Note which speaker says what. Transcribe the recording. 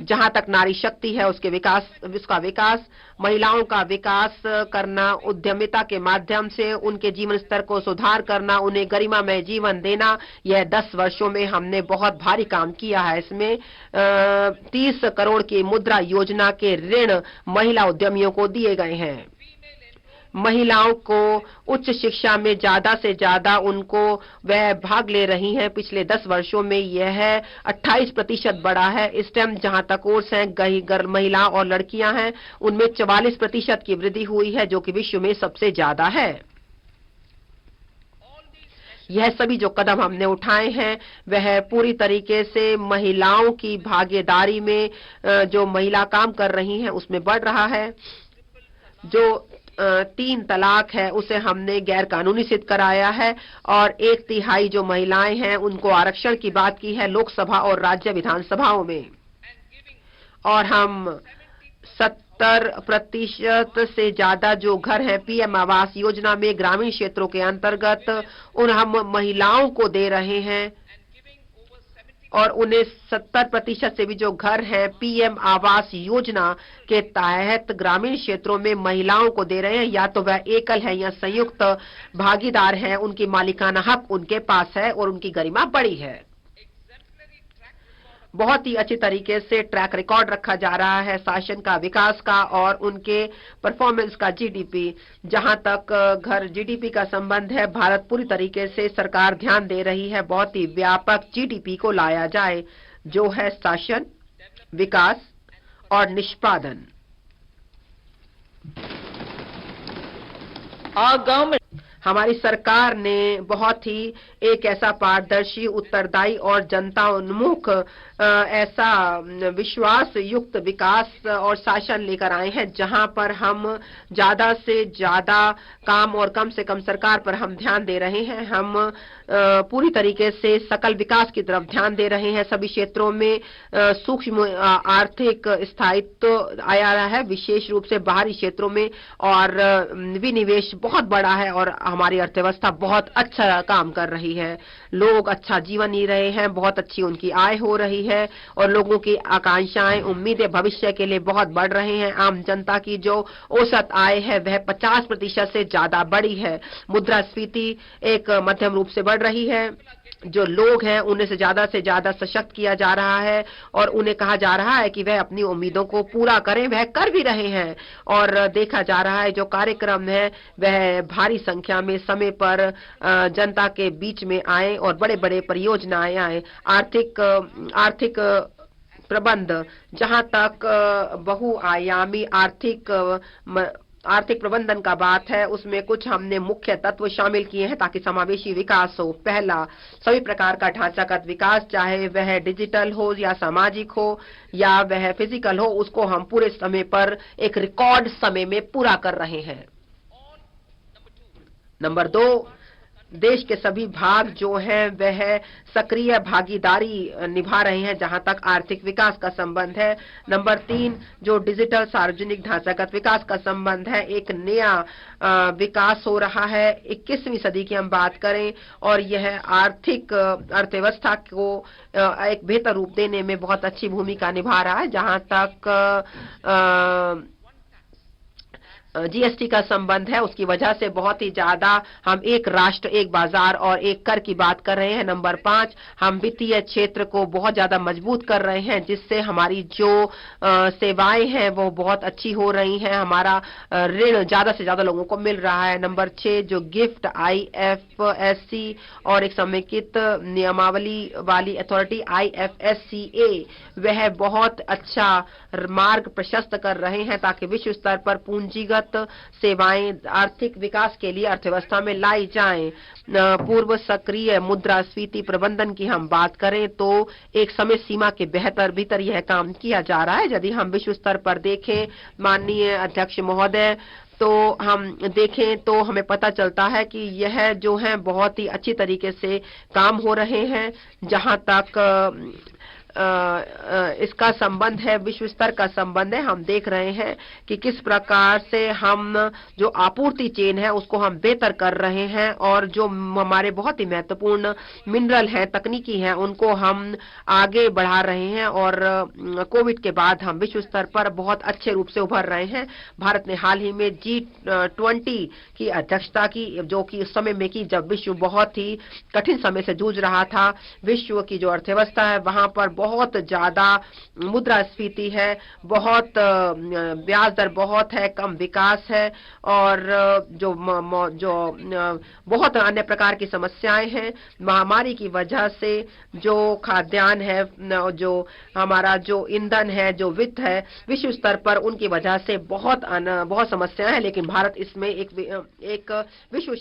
Speaker 1: जहां तक नारी शक्ति है उसका विकास, महिलाओं का विकास करना, उद्यमिता के माध्यम से उनके जीवन स्तर को सुधार करना, उन्हें गरिमामय जीवन देना, यह 10 वर्षों में हमने बहुत भारी काम किया है। इसमें 30 करोड़ की मुद्रा योजना के ऋण महिला उद्यमियों को दिए गए हैं। महिलाओं को उच्च शिक्षा में ज्यादा से ज्यादा उनको वह भाग ले रही हैं। पिछले 10 वर्षों में यह 28% बढ़ा है। स्टेम जहां तक कोर्स हैं, महिला और लड़कियां हैं, उनमें 44% की वृद्धि हुई है, जो कि विश्व में सबसे ज्यादा है। यह सभी जो कदम हमने उठाए हैं वह पूरी तरीके से महिलाओं की भागीदारी में, जो महिला काम कर रही हैं उसमें बढ़ रहा है। जो 3 तलाक है उसे हमने गैर कानूनी सिद्ध कराया है और 1/3 जो महिलाएं हैं उनको आरक्षण की बात की है लोकसभा और राज्य विधानसभाओं में। और हम 70% से ज्यादा जो घर हैं पीएम आवास योजना में ग्रामीण क्षेत्रों के अंतर्गत उन हम महिलाओं को दे रहे हैं और उन्हें 70% से भी जो घर हैं पीएम आवास योजना के तहत ग्रामीण क्षेत्रों में महिलाओं को दे रहे हैं। या तो वह एकल है या संयुक्त भागीदार हैं, उनकी मालिकाना हक उनके पास है और उनकी गरिमा बड़ी है। बहुत ही अच्छी तरीके से ट्रैक रिकॉर्ड रखा जा रहा है शासन का, विकास का और उनके परफॉर्मेंस का। जीडीपी, जहां तक घर जीडीपी का संबंध है, भारत पूरी तरीके से सरकार ध्यान दे रही है बहुत ही व्यापक जीडीपी को लाया जाए, जो है शासन, विकास और निष्पादन। हमारी सरकार ने बहुत ही एक ऐसा पारदर्शी, उत्तरदायी और जनता उन्मुख ऐसा विश्वास युक्त विकास और शासन लेकर आए हैं, जहां पर हम ज्यादा से ज्यादा काम और कम से कम सरकार पर हम ध्यान दे रहे हैं। हम पूरी तरीके से सकल विकास की तरफ ध्यान दे रहे हैं। सभी क्षेत्रों में सूक्ष्म आर्थिक स्थायित्व आया है, विशेष रूप से बाहरी क्षेत्रों में, और विनिवेश बहुत बड़ा है और हमारी अर्थव्यवस्था बहुत अच्छा काम कर रही है। लोग अच्छा जीवन जी रहे हैं, बहुत अच्छी उनकी आय हो रही है और लोगों की आकांक्षाएं, उम्मीदें भविष्य के लिए बहुत बढ़ रहे हैं। आम जनता की जो औसत आय है वह 50% से ज्यादा बढ़ी है। मुद्रास्फीति एक मध्यम रूप से बढ़ रही है। जो लोग हैं उन्हें से ज्यादा सशक्त किया जा रहा है और उन्हें कहा जा रहा है कि वह अपनी उम्मीदों को पूरा करें, वह कर भी रहे हैं। और देखा जा रहा है जो कार्यक्रम है वह भारी संख्या में समय पर जनता के बीच में आए और बड़े बड़े परियोजनाएं आए। आर्थिक प्रबंध, जहां तक बहुआयामी आर्थिक प्रबंधन का बात है, उसमें कुछ हमने मुख्य तत्व शामिल किए हैं ताकि समावेशी विकास हो। पहला, सभी प्रकार का ढांचागत विकास, चाहे वह डिजिटल हो या सामाजिक हो या वह फिजिकल हो, उसको हम पूरे समय पर एक रिकॉर्ड समय में पूरा कर रहे हैं। नंबर 2, देश के सभी भाग जो हैं वह सक्रिय भागीदारी निभा रहे हैं जहां तक आर्थिक विकास का संबंध है। नंबर 3, जो डिजिटल सार्वजनिक ढांचागत विकास का संबंध है, एक नया विकास हो रहा है। 21वीं सदी की हम बात करें और यह आर्थिक अर्थव्यवस्था को एक बेहतर रूप देने में बहुत अच्छी भूमिका निभा रहा है। जहां तक जीएसटी का संबंध है, उसकी वजह से बहुत ही ज्यादा हम एक राष्ट्र, एक बाजार और एक कर की बात कर रहे हैं। नंबर 5, हम वित्तीय क्षेत्र को बहुत ज्यादा मजबूत कर रहे हैं, जिससे हमारी जो सेवाएं हैं वो बहुत अच्छी हो रही हैं। हमारा ऋण ज्यादा से ज्यादा लोगों को मिल रहा है। नंबर 6, जो गिफ्ट IFSC और एक समेकित नियमावली वाली अथॉरिटी IFSCA, वह बहुत अच्छा मार्ग प्रशस्त कर रहे हैं ताकि विश्व स्तर पर पूंजीगत सेवाएं आर्थिक विकास के लिए अर्थव्यवस्था में लाई जाएं। पूर्व सक्रिय मुद्रास्फीति प्रबंधन की हम बात करें तो एक समय सीमा के भीतर यह काम किया जा रहा है। यदि हम विश्व स्तर पर देखें, माननीय अध्यक्ष महोदय, तो हम देखें तो हमें पता चलता है कि यह जो है बहुत ही अच्छी तरीके से काम हो रहे हैं। जहां तक इसका संबंध है, विश्व स्तर का संबंध है। हम देख रहे हैं कि किस प्रकार से हम जो आपूर्ति चेन है उसको हम बेहतर कर रहे हैं और जो हमारे बहुत ही महत्वपूर्ण मिनरल हैं, तकनीकी हैं, उनको हम आगे बढ़ा रहे हैं और कोविड के बाद हम विश्व स्तर पर बहुत अच्छे रूप से उभर रहे हैं। भारत ने हाल ही में G20 की अध्यक्षता की, जो कि उस समय में की जब विश्व बहुत ही कठिन समय से जूझ रहा था। विश्व की जो अर्थव्यवस्था है वहां पर बहुत ज्यादा मुद्रास्फीति है, बहुत ब्याज दर बहुत है, कम विकास है और जो बहुत अन्य प्रकार की समस्याएं हैं। महामारी की वजह से जो खाद्यान्न है, जो हमारा जो ईंधन है, जो वित्त है, विश्व स्तर पर उनकी वजह से बहुत समस्याएं हैं, लेकिन भारत इसमें एक विश्व